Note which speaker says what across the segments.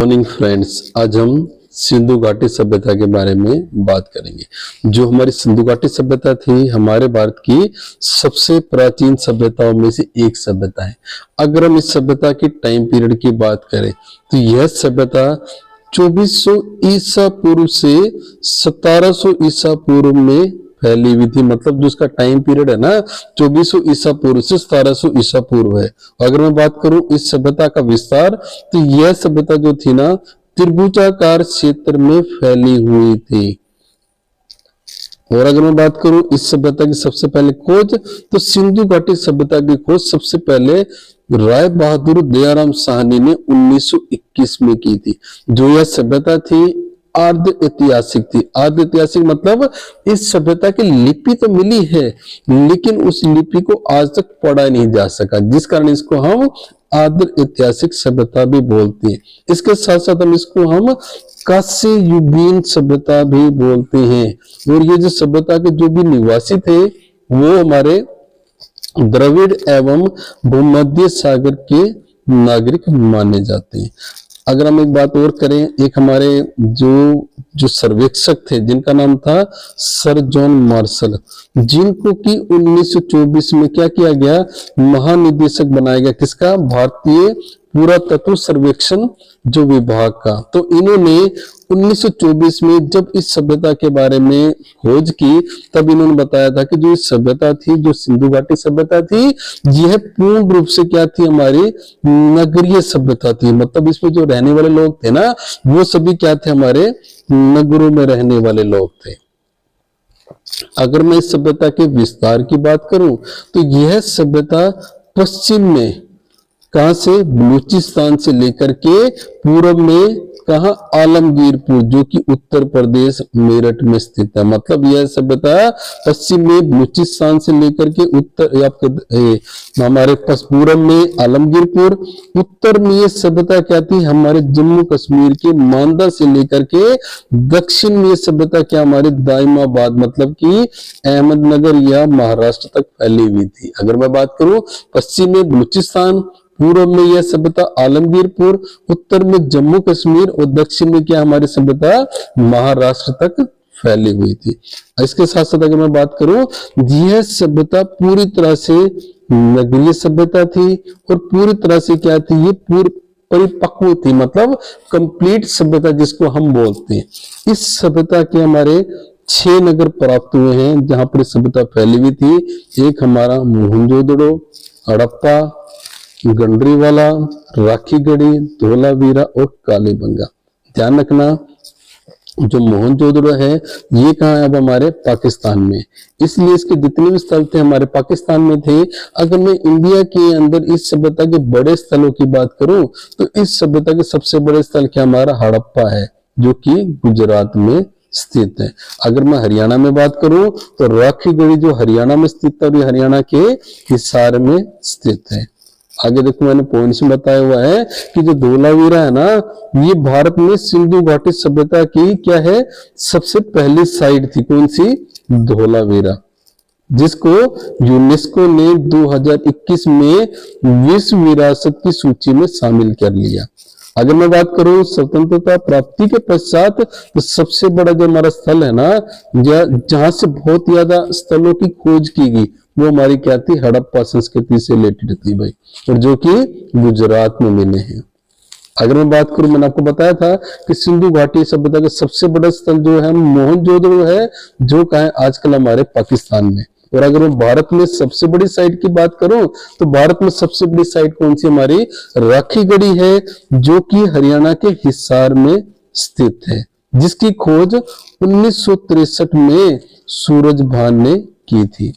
Speaker 1: Morning friends, आज हम सिंधु घाटी सभ्यता के बारे में बात करेंगे। जो हमारी सिंधु घाटी सभ्यता थी, हमारे भारत की सबसे प्राचीन सभ्यताओं में से एक सभ्यता है। अगर हम इस सभ्यता की टाइम पीरियड की बात करें तो यह सभ्यता 2400 ईसा पूर्व से 1700 ईसा पूर्व में फैली हुई थी। मतलब जो उसका टाइम पीरियड है ना, 2400 ईसा पूर्व से 1700 ईसा पूर्व है। अगर मैं बात करूं इस सभ्यता का विस्तार, तो यह सभ्यता जो थी ना, त्रिभुजाकार क्षेत्र में फैली हुई थी। और अगर मैं बात करूं इस सभ्यता की सबसे पहले खोज, तो सिंधु घाटी सभ्यता की खोज सबसे पहले राय बहादुर दयाराम साहनी ने 1921 में की थी। जो यह सभ्यता थी अर्ध ऐतिहासिक थी। अर्ध ऐतिहासिक मतलब इस सभ्यता की लिपि तो मिली है, लेकिन उस लिपि को आज तक पढ़ा नहीं जा सका, जिस कारण इसको हम अर्ध ऐतिहासिक सभ्यता भी बोलते हैं। इसके साथ साथ हम कांस्य युगीन सभ्यता भी बोलते हैं। और ये जो सभ्यता के जो भी निवासी थे वो हमारे द्रविड़ एवं भूमध्य सागर के नागरिक माने जाते हैं। अगर हम एक बात और करें, एक हमारे जो सर्वेक्षक थे जिनका नाम था सर जॉन मार्शल, जिनको कि 1924 में क्या किया गया, महानिदेशक बनाया गया। किसका? भारतीय पुरातत्व सर्वेक्षण जो विभाग का। तो इन्होंने 1924 में जब इस सभ्यता के बारे में खोज की, तब इन्होंने बताया था कि जो इस सभ्यता थी, जो सिंधु घाटी सभ्यता थी, यह पूर्ण रूप से क्या थी, हमारी नगरीय सभ्यता थी। मतलब इसमें जो रहने वाले लोग थे ना, वो सभी क्या थे, हमारे नगरों में रहने वाले लोग थे। अगर मैं इस सभ्यता के विस्तार की बात करूं, तो यह सभ्यता पश्चिम में कहां से, बलूचिस्तान से लेकर के पूर्व में कहा, आलमगीरपुर, जो कि उत्तर प्रदेश मेरठ में स्थित है। मतलब यह सभ्यता पश्चिम में बलूचिस्तान से लेकर के उत्तर आपके हमारे पूर्व में आलमगीरपुर, उत्तर में यह सभ्यता क्या थी, हमारे जम्मू कश्मीर के मांदा से लेकर के दक्षिण में यह सभ्यता क्या, हमारे दाइमाबाद मतलब कि अहमदनगर या महाराष्ट्र तक फैली हुई थी। अगर मैं बात करूं पश्चिम में बलूचिस्तान, पूर्व में यह सभ्यता आलमगीरपुर, उत्तर में जम्मू कश्मीर और दक्षिण में क्या हमारी सभ्यता महाराष्ट्र तक फैली हुई थी। इसके साथ साथ अगर मैं बात करूं, यह सभ्यता पूरी तरह से नगरीय सभ्यता थी और पूरी तरह से क्या थी, ये पूरी परिपक्व थी। मतलब कंप्लीट सभ्यता जिसको हम बोलते हैं। इस सभ्यता के हमारे 6 नगर प्राप्त हुए हैं जहां पर सभ्यता फैली हुई थी। एक हमारा मोहनजोदड़ो, हड़प्पा, गंडरीवाला, राखीगढ़ी, धोलावीरा और कालीबंगा। ध्यान रखना, जो मोहनजोदड़ो है ये कहाँ है, अब हमारे पाकिस्तान में, इसलिए इसके जितने भी स्थल थे हमारे पाकिस्तान में थे। अगर मैं इंडिया के अंदर इस सभ्यता के बड़े स्थलों की बात करूं, तो इस सभ्यता के सबसे बड़े स्थल क्या, हमारा हड़प्पा है, जो कि गुजरात में स्थित है। अगर मैं हरियाणा में बात करूं तो राखीगढ़ी जो हरियाणा में स्थित है और ये हरियाणा के हिसार में स्थित है। आगे देखो, मैंने पॉइंट्स में बताया हुआ है कि जो धोलावीरा है ना, ये भारत में सिंधु घाटी सभ्यता की क्या है, सबसे पहली साइट थी। कौन सी? धोलावीरा, जिसको यूनेस्को ने 2021 में विश्व विरासत की सूची में शामिल कर लिया। अगर मैं बात करूं स्वतंत्रता प्राप्ति के पश्चात, तो सबसे बड़ा जो हमारा स्थल है ना, जहां से बहुत ज्यादा स्थलों की खोज की गई, वो हमारी क्या थी, हड़प्पा संस्कृति से रिलेटेड थी भाई, और जो कि गुजरात में मिले हैं। अगर मैं बात करूं, मैंने आपको बताया था कि सिंधु घाटी सभ्यता का सबसे बड़ा स्थल जो है मोहनजोदड़ो है, जो कहा है आजकल हमारे पाकिस्तान में। और अगर मैं भारत में सबसे बड़ी साइट की बात करूं, तो भारत में सबसे बड़ी साइट कौन सी, हमारी राखीगढ़ी है, जो कि हरियाणा के हिसार में स्थित है, जिसकी खोज 1963 में सूरजभान ने की थी।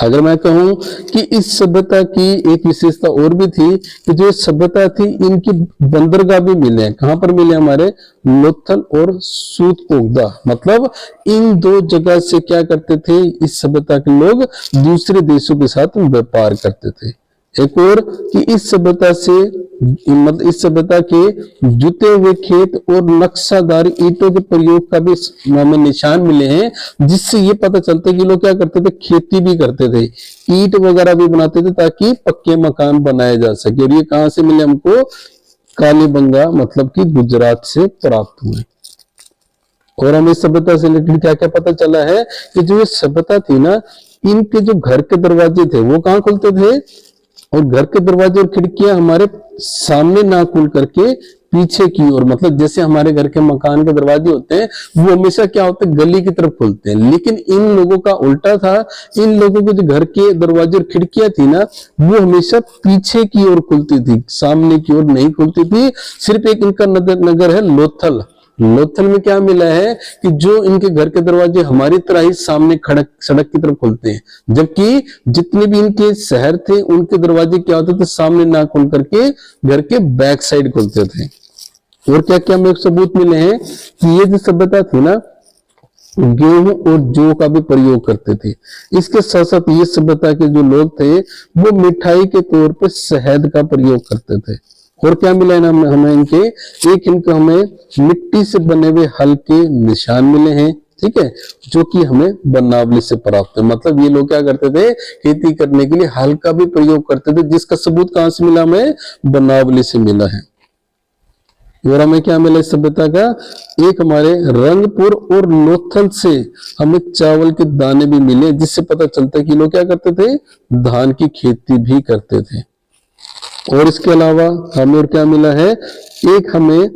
Speaker 1: अगर मैं कहूं कि इस सभ्यता की एक विशेषता और भी थी कि जो सभ्यता थी, इनकी बंदरगाह भी मिले हैं। कहां पर मिले, हमारे लोथल और सूतकोगदा। मतलब इन दो जगह से क्या करते थे, इस सभ्यता के लोग दूसरे देशों के साथ व्यापार करते थे। एक और कि इस सभ्यता से, मतलब इस सभ्यता के जुते हुए खेत और नक्शादार ईंटों के प्रयोग का भी हमें निशान मिले हैं, जिससे ये पता चलता है कि लोग क्या करते थे, खेती भी करते थे, ईंट वगैरह भी बनाते थे ताकि पक्के मकान बनाए जा सके। और ये कहां से मिले हमको, कालीबंगा मतलब कि गुजरात से प्राप्त हुए। और हमें सभ्यता से रिलेटेड क्या क्या पता चला है कि जो ये सभ्यता थी ना, इनके जो घर के दरवाजे थे वो कहाँ खुलते थे, और घर के दरवाजे और खिड़कियां हमारे सामने ना खुल करके पीछे की ओर, मतलब जैसे हमारे घर के मकान के दरवाजे होते हैं वो हमेशा क्या होते हैं, गली की तरफ खुलते हैं, लेकिन इन लोगों का उल्टा था। इन लोगों के जो घर के दरवाजे और खिड़कियां थी ना, वो हमेशा पीछे की ओर खुलती थी, सामने की ओर नहीं खुलती थी। सिर्फ एक इनका नगर है लोथल। लोथल में क्या मिला है कि जो इनके घर के दरवाजे हमारी तरह ही सामने खड़क सड़क की तरफ खुलते हैं, जबकि जितने भी इनके शहर थे उनके दरवाजे क्या होते थे, सामने ना खुल करके घर के बैक साइड खुलते थे। और क्या क्या हमें सबूत मिले हैं कि ये जो सभ्यता थी ना, गेहूं और जौ का भी प्रयोग करते थे। इसके साथ साथ ये सभ्यता के जो लोग थे वो मिठाई के तौर पर शहद का प्रयोग करते थे। और क्या मिला है ना हमें इनके, एक इनके हमें मिट्टी से बने हुए हल के निशान मिले हैं, ठीक है, जो कि हमें बनावली से प्राप्त है। मतलब ये लोग क्या करते थे, खेती करने के लिए हल का भी प्रयोग करते थे, जिसका सबूत कहां से मिला, हमें बनावली से मिला है। और हमें क्या मिला इस सभ्यता का, एक हमारे रंगपुर और लोथल से हमें चावल के दाने भी मिले, जिससे पता चलता है कि लोग क्या करते थे, धान की खेती भी करते थे। और इसके अलावा हमें और क्या मिला है, एक हमें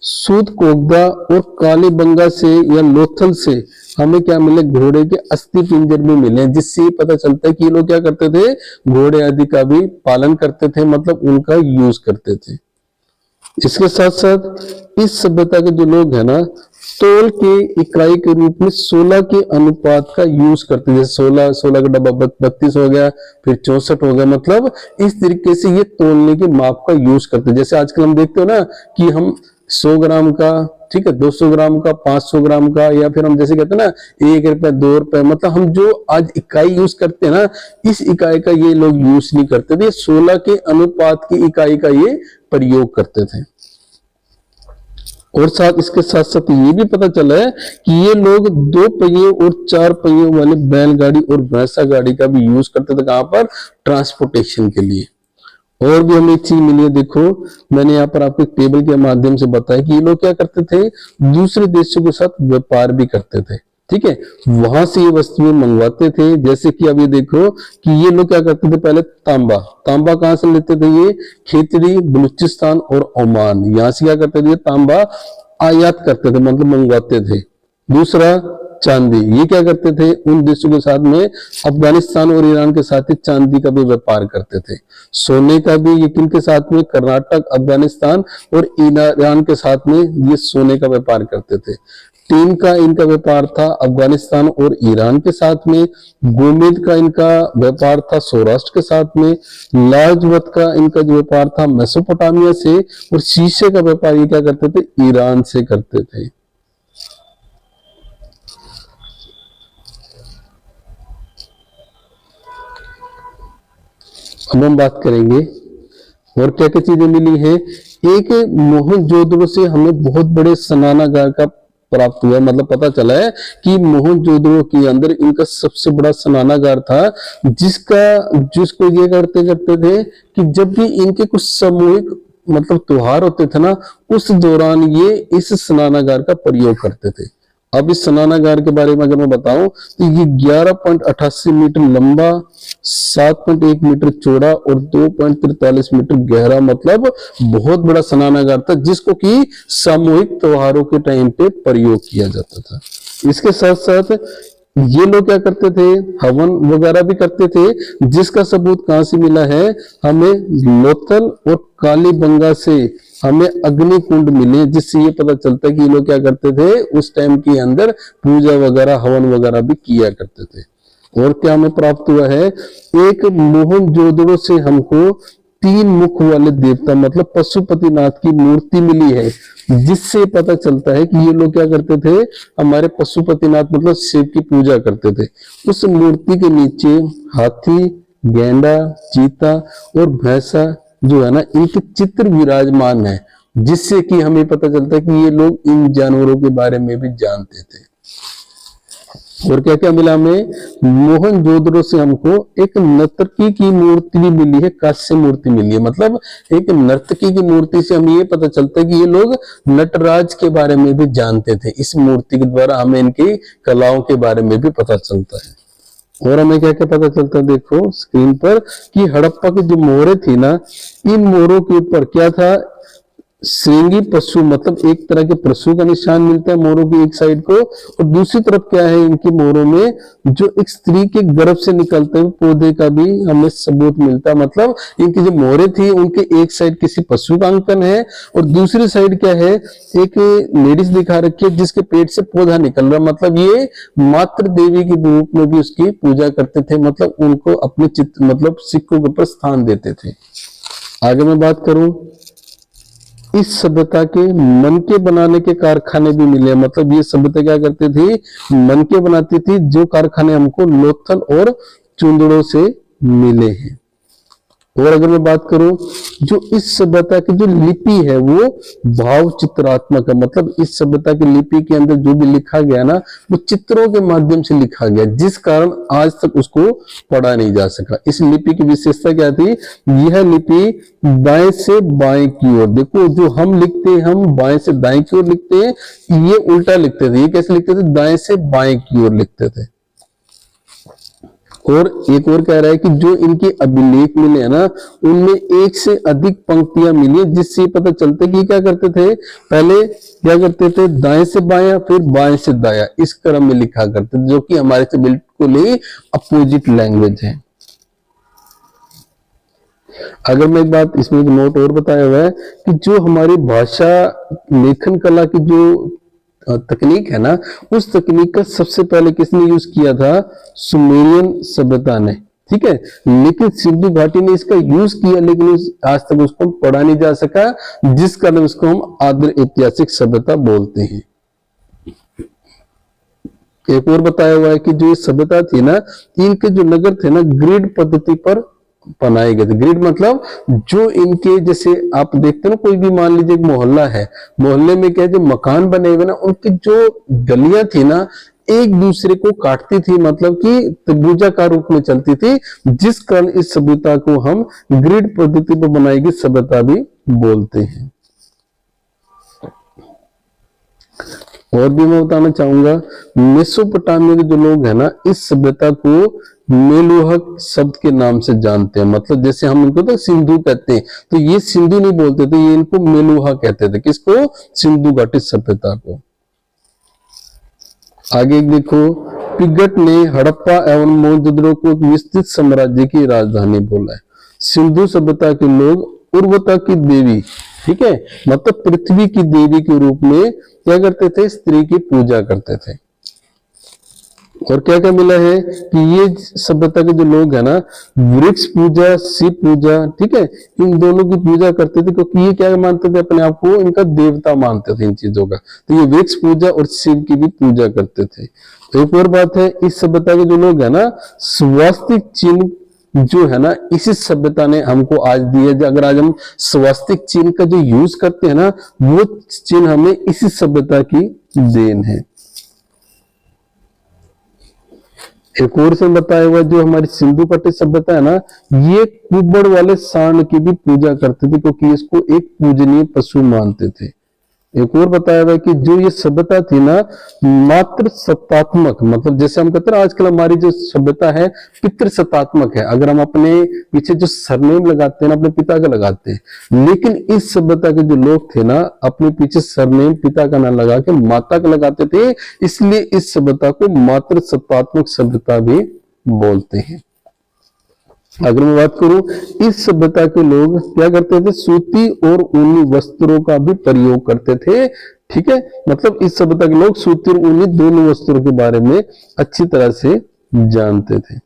Speaker 1: सूद कोगदा और कालीबंगा से या लोथल से हमें क्या मिले, घोड़े के अस्थि पिंजर भी मिले, जिससे पता चलता है कि ये लोग क्या करते थे, घोड़े आदि का भी पालन करते थे, मतलब उनका यूज करते थे। इसके साथ साथ इस सभ्यता के जो लोग हैं ना, तौल के इकाई के रूप में 16 के अनुपात का यूज करते थे। 16 का डब्बा 32 हो गया, फिर 64 हो गया, मतलब इस तरीके से ये तौलने के माप का यूज करते। जैसे आजकल हम देखते हो ना कि हम 100 ग्राम का, ठीक है, 200 ग्राम का, 500 ग्राम का, या फिर हम जैसे कहते हैं ना 1 रुपए 2 रुपए, मतलब हम जो आज इकाई यूज करते हैं ना, इस इकाई का ये लोग यूज नहीं करते थे। 16 के अनुपात की इकाई का ये प्रयोग करते थे। और साथ इसके साथ साथ ये भी पता चला है कि ये लोग 2 पहिए और 4 पहियों वाले बैलगाड़ी और भैंसा गाड़ी का भी यूज करते थे, कहां पर, ट्रांसपोर्टेशन के लिए। और भी हमें एक चीज मिली है, देखो मैंने यहाँ पर आपको एक टेबल के माध्यम से बताया कि ये लोग क्या करते थे, दूसरे देशों के साथ व्यापार भी करते थे, ठीक है, वहां से ये वस्तुएं मंगवाते थे। जैसे कि अब ये देखो कि ये लोग क्या करते थे, पहले तांबा कहां से लेते थे, ये खेतड़ी, बलूचिस्तान और ओमान, यहां से क्या करते थे, तांबा आयात करते थे, मतलब मंगवाते थे। दूसरा चांदी, ये क्या करते थे, उन देशों के साथ में अफगानिस्तान और ईरान के साथ ही चांदी का भी व्यापार करते थे। सोने का भी ये किन के साथ में, कर्नाटक, अफगानिस्तान और ईरान के साथ में ये सोने का व्यापार करते थे। टीन का इनका व्यापार था अफगानिस्तान और ईरान के साथ में। गोमेद का इनका व्यापार था सौराष्ट्र के साथ में। लाजवत का इनका जो व्यापार था मेसोपोटामिया से। और शीशे का व्यापार ये क्या करते थे, ईरान से करते थे। अब हम बात करेंगे और क्या क्या चीजें मिली है। एक मोहनजोदड़ो से हमें बहुत बड़े स्नानागार का प्राप्त हुआ, मतलब पता चला है कि मोहनजोदड़ो के अंदर इनका सबसे बड़ा स्नानागार था, जिसको ये करते थे कि जब भी इनके कुछ सामूहिक मतलब त्योहार होते थे ना, उस दौरान ये इस स्नानागार का प्रयोग करते थे। अब इस स्नानागार के बारे में अगर मैं बताऊं तो ये 11.88 मीटर लंबा, 7.1 मीटर चौड़ा और 2.43 मीटर गहरा, मतलब बहुत बड़ा स्नानागार था, जिसको कि सामूहिक त्योहारों के टाइम पे प्रयोग किया जाता था। इसके साथ साथ ये लोग क्या करते थे, हवन वगैरह भी करते थे, जिसका सबूत कहां से मिला है, हमें लोथल और कालीबंगा से हमें अग्नि कुंड मिले, जिससे ये पता चलता है कि ये लोग क्या करते थे, उस टाइम के अंदर पूजा वगैरह, हवन वगैरह भी किया करते थे। और क्या हमें प्राप्त हुआ है, एक मोहनजोदड़ो से हमको 3 मुख वाले देवता मतलब पशुपतिनाथ की मूर्ति मिली है, जिससे पता चलता है कि ये लोग क्या करते थे, हमारे पशुपतिनाथ मतलब शिव की पूजा करते थे। उस मूर्ति के नीचे हाथी, गेंडा, चीता और भैंसा जो है ना, इनके चित्र विराजमान है, जिससे कि हमें पता चलता है कि ये लोग इन जानवरों के बारे में भी जानते थे। और क्या क्या मिला हमें, मोहनजोदड़ो से हमको एक नर्तकी की मूर्ति भी मिली है, कांस्य मूर्ति मिली है। मतलब एक नर्तकी की मूर्ति से हमें ये पता चलता है कि ये लोग नटराज के बारे में भी जानते थे। इस मूर्ति के द्वारा हमें इनकी कलाओं के बारे में भी पता चलता है। और हमें क्या क्या पता चलता है, देखो स्क्रीन पर, कि हड़प्पा की जो मोहरें थी ना, इन मोहरों के ऊपर क्या था, श्रृंगी पशु, मतलब एक तरह के पशु का निशान मिलता है मोरों की एक साइड को, और दूसरी तरफ क्या है, इनकी मोरों में जो एक स्त्री के गर्भ से निकलते हुए पौधे का भी हमें सबूत मिलता है। मतलब इनकी जो मोहरें थी उनके एक साइड किसी पशु का अंकन है, और दूसरी साइड क्या है, एक लेडीज दिखा रखी है जिसके पेट से पौधा निकल रहा है। मतलब ये मातृ देवी के रूप में भी उसकी पूजा करते थे, मतलब उनको अपने चित्र मतलब सिक्कों के ऊपर स्थान देते थे। आगे मैं बात करूं, इस सभ्यता के मनके बनाने के कारखाने भी मिले। मतलब ये सभ्यता क्या करती थी, मनके बनाती थी, जो कारखाने हमको लोथल और चुंदड़ों से मिले हैं। और अगर मैं बात करूं, जो इस सभ्यता की जो लिपि है वो भाव चित्रात्मक है। मतलब इस सभ्यता की लिपि के अंदर जो भी लिखा गया ना, वो चित्रों के माध्यम से लिखा गया, जिस कारण आज तक उसको पढ़ा नहीं जा सका। इस लिपि की विशेषता क्या थी, यह लिपि दाएं से बाएं की ओर, देखो जो हम लिखते हैं, हम बाएं से दाएं की ओर लिखते हैं, ये उल्टा लिखते थे। ये कैसे लिखते थे, दाएं से बाएं की ओर लिखते थे। और एक और कह रहा है कि जो इनके अभिलेख मिले हैं ना, उनमें एक से अधिक पंक्तियां मिली है, जिससे पता चलता है कि क्या करते थे, पहले क्या करते थे, दाएं से बायां फिर बाएं से दायां, इस क्रम में लिखा करते थे, जो कि हमारे से बिल्कुल ही अपोजिट लैंग्वेज है। अगर मैं एक बात इसमें एक नोट और बताया हुआ है कि जो हमारी भाषा लेखन कला की जो तकनीक है ना, उस तकनीक का सबसे पहले किसने यूज किया था, सुमेरियन सभ्यता ने। ठीक है, लेकिन सिंधु घाटी ने इसका यूज किया, लेकिन आज तक उसको पढ़ा नहीं जा सका, जिस कारण उसको हम आद्य ऐतिहासिक सभ्यता बोलते हैं। एक और बताया हुआ है कि जो ये सभ्यता थी ना, इनके जो नगर थे ना, ग्रिड पद्धति पर बनाए गए थे। ग्रिड मतलब जो इनके, जैसे आप देखते हैं ना, कोई भी मान लीजिए एक मोहल्ला है, मोहल्ले में क्या है, जो मकान बने हुए ना, उनकी जो गलियां थी ना, एक दूसरे को काटती थी, मतलब कि त्रिभुजाकार रूप में चलती थी, जिस कारण इस सभ्यता को हम ग्रिड पद्धति पर बनाई गई सभ्यता भी बोलते हैं। और भी मैं बताना चाहूंगा, मेसोपोटामिया के जो लोग हैं ना, इस सभ्यता को मेलुहक शब्द के नाम से जानते हैं। मतलब जैसे हम इनको तो सिंधु कहते हैं, तो ये सिंधु नहीं बोलते थे, ये इनको मेलुहा कहते थे। किसको, सिंधु घाटी सभ्यता को। आगे देखो, पिगट ने हड़प्पा एवं मोहनजोदड़ो को एक विस्तृत साम्राज्य की राजधानी बोला है। सिंधु सभ्यता के लोग उर्वरता की देवी, ठीक है, मतलब पृथ्वी की देवी के रूप में क्या करते थे, स्त्री की पूजा करते थे। और क्या क्या मिला है कि ये सभ्यता के जो लोग हैं ना, वृक्ष पूजा, शिव पूजा, ठीक है, इन दोनों की पूजा करते थे, क्योंकि ये क्या मानते थे, अपने आप को इनका देवता मानते थे इन चीजों का। तो ये वृक्ष पूजा और शिव की भी पूजा करते थे। एक और बात है, इस सभ्यता के जो लोग है ना, स्वास्तिक चिन्ह जो है ना, इसी सभ्यता ने हमको आज दी है। अगर आज हम स्वास्तिक चिन्ह का जो यूज करते हैं ना, वो चिन्ह हमें इसी सभ्यता की देन है। एक और से बताया हुआ, जो हमारी सिंधु घाटी सभ्यता है ना, ये कुबड़ वाले सांड की भी पूजा करते थे, क्योंकि इसको एक पूजनीय पशु मानते थे। एक और बताया हुआ कि जो ये सभ्यता थी ना, मात्र सत्तात्मक, मतलब जैसे हम कहते हैं आजकल हमारी जो सभ्यता है पितृ सत्तात्मक है। अगर हम अपने पीछे जो सरनेम लगाते हैं ना, अपने पिता का लगाते हैं, लेकिन इस सभ्यता के जो लोग थे ना, अपने पीछे सरनेम पिता का ना लगा के माता का लगाते थे, इसलिए इस सभ्यता को मात्र सत्तात्मक सभ्यता भी बोलते हैं। अगर मैं बात करूं, इस सभ्यता के लोग क्या करते थे, सूती और ऊनी वस्त्रों का भी प्रयोग करते थे। ठीक है, मतलब इस सभ्यता के लोग सूती और ऊनी दोनों वस्त्रों के बारे में अच्छी तरह से जानते थे।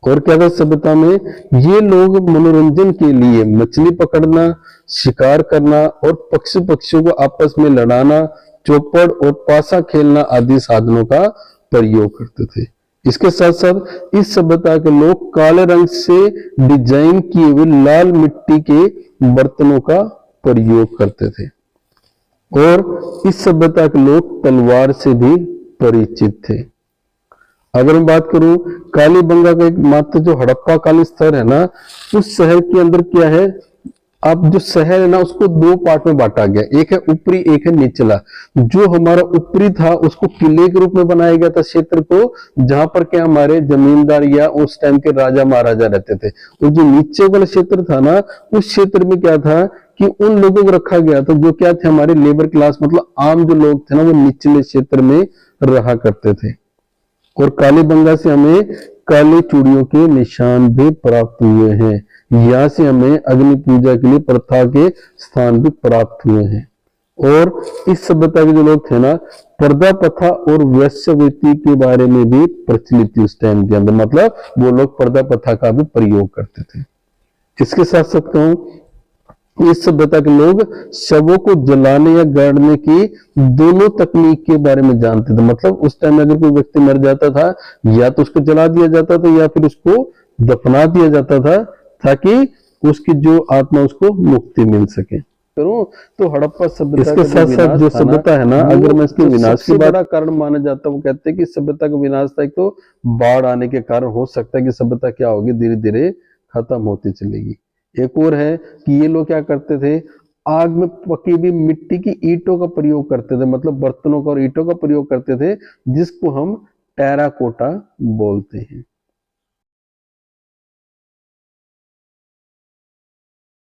Speaker 1: और क्या था सभ्यता में, ये लोग मनोरंजन के लिए मछली पकड़ना, शिकार करना और पक्षियों को आपस में लड़ाना, चौपड़ और पासा खेलना आदि साधनों का प्रयोग करते थे। इसके साथ साथ इस सभ्यता के लोग काले रंग से डिजाइन किए हुए लाल मिट्टी के बर्तनों का प्रयोग करते थे। और इस सभ्यता के लोग तलवार से भी परिचित थे। अगर मैं बात करूं कालीबंगा का एकमात्र जो हड़प्पा कालीन स्तर है ना, उस शहर के अंदर क्या है, अब जो शहर है ना उसको दो पार्ट में बांटा गया, एक है ऊपरी एक है निचला। जो हमारा ऊपरी था उसको किले के रूप में बनाया गया था क्षेत्र को, जहां पर क्या हमारे जमींदार या उस टाइम के राजा महाराजा रहते थे। और जो नीचे वाला क्षेत्र था ना, उस क्षेत्र में क्या था कि उन लोगों को रखा गया था जो क्या थे, हमारे लेबर क्लास, मतलब आम जो लोग थे ना, वो निचले क्षेत्र में रहा करते थे। और कालीबंगा से हमें काली चूड़ियों के निशान भी प्राप्त हुए हैं। यहाँ से हमें अग्नि पूजा के लिए प्रथा के स्थान भी प्राप्त हुए हैं। और इस सभ्यता के जो लोग थे ना, पर्दा प्रथा और वेश्यावृत्ति के बारे में भी प्रचलित थी उस टाइम के अंदर, मतलब वो लोग पर्दा प्रथा का भी प्रयोग करते थे। इसके साथ साथ कहूं, इस सभ्यता के लोग शवों को जलाने या गाड़ने की दोनों तकनीक के बारे में जानते थे। मतलब उस टाइम में अगर कोई व्यक्ति मर जाता था, या तो उसको जला दिया जाता था या फिर उसको दफना दिया जाता था, ताकि उसकी जो आत्मा उसको मुक्ति मिल सके। करूं तो हड़प्पा सभ्यता इसके साथ साथ जो सभ्यता है ना, अगर मैं इसके विनाश की बड़ा कारण माना जाता है, वो कहते हैं कि सभ्यता का विनाश था, एक तो बाढ़ आने के कारण हो सकता है कि सभ्यता क्या होगी, धीरे धीरे खत्म होती चलेगी। एक और है कि ये लोग क्या करते थे, आग में पकी हुई मिट्टी की ईंटों का प्रयोग करते थे, मतलब बर्तनों का और ईंटों का प्रयोग करते थे, जिसको हम टेराकोटा बोलते हैं।